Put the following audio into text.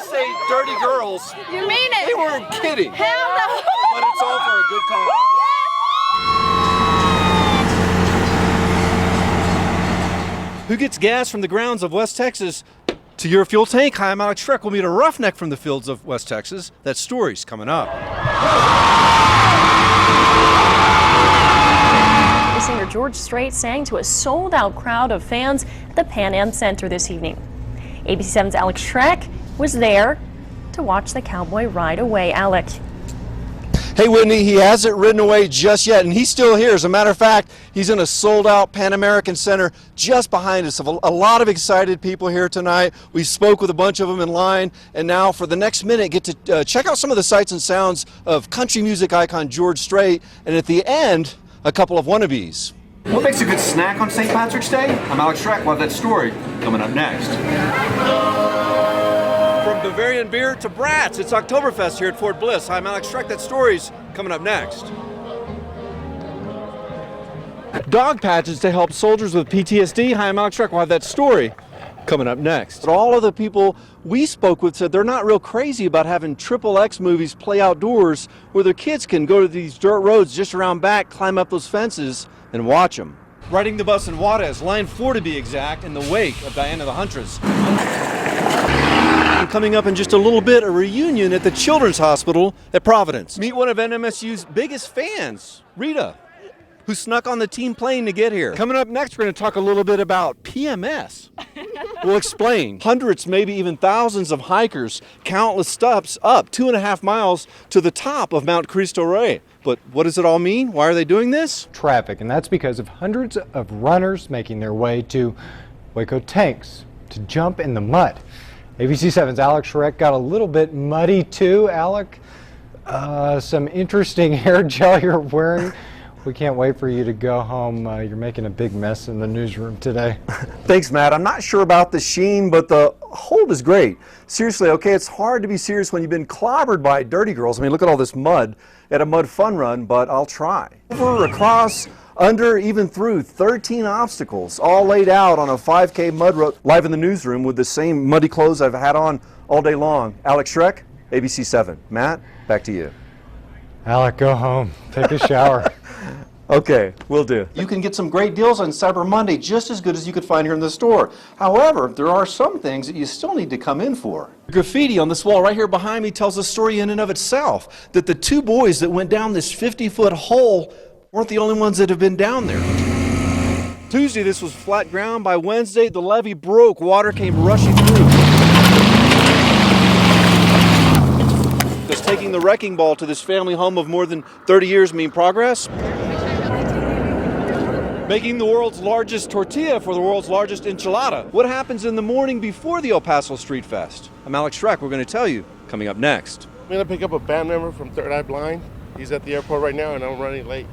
say dirty girls, You mean it? they weren't kidding. Hell no. But it's all for a good cause. Who gets gas from the grounds of West Texas to your fuel tank? Hi, I'm Alex Schreck. We'll meet a roughneck from the fields of West Texas. That story's coming up. Singer George Strait sang to a sold-out crowd of fans at the Pan Am Center this evening. ABC7's Alex Schreck was there to watch the cowboy ride away. Alex. Hey, Whitney, he hasn't ridden away just yet, and he's still here. As a matter of fact, he's in a sold-out Pan American Center just behind us. A lot of excited people here tonight. We spoke with a bunch of them in line, and now for the next minute, get to check out some of the sights and sounds of country music icon George Strait, and at the end, a couple of wannabes. What makes a good snack on St. Patrick's Day? I'm Alex Schreck. We'll have that story coming up next. From Bavarian beer to brats, it's Oktoberfest here at Fort Bliss. Hi, I'm Alex Schreck. That story's coming up next. Dog patches to help soldiers with PTSD. Hi, I'm Alex Schreck. We'll have that story coming up next. But all of the people we spoke with said they're not real crazy about having XXX movies play outdoors where their kids can go to these dirt roads just around back, climb up those fences, and watch them. Riding the bus in Juarez, line 4 to be exact, in the wake of Diana the Huntress. And coming up in just a little bit, a reunion at the Children's Hospital at Providence. Meet one of NMSU's biggest fans, Rita, who snuck on the team plane to get here. Coming up next, we're going to talk a little bit about PMS. We'll explain. Hundreds, maybe even thousands of hikers, countless steps up 2.5 miles to the top of Mount Cristo Rey. But what does it all mean? Why are they doing this? Traffic, and that's because of hundreds of runners making their way to Waco Tanks to jump in the mud. ABC7's Alex Schreck got a little bit muddy too. Alec, some interesting hair gel you're wearing. We can't wait for you to go home. You're making a big mess in the newsroom today. Thanks, Matt. I'm not sure about the sheen, but the hold is great. Seriously, okay, it's hard to be serious when you've been clobbered by dirty girls. I mean, look at all this mud at a mud fun run, but I'll try. Over, across, under, even through 13 obstacles, all laid out on a 5K mud road, live in the newsroom with the same muddy clothes I've had on all day long. Alex Schreck, ABC7. Matt, back to you. Alec, go home. Take a shower. Okay, will do. You can get some great deals on Cyber Monday, just as good as you could find here in the store. However, there are some things that you still need to come in for. Graffiti on this wall right here behind me tells a story in and of itself, that the 2 boys that went down this 50-foot hole weren't the only ones that have been down there. Tuesday, this was flat ground. By Wednesday, the levee broke. Water came rushing through. Does taking the wrecking ball to this family home of more than 30 years mean progress? Making the world's largest tortilla for the world's largest enchilada. What happens in the morning before the El Paso Street Fest? I'm Alex Schreck. We're going to tell you coming up next. I'm going to pick up a band member from Third Eye Blind. He's at the airport right now and I'm running late.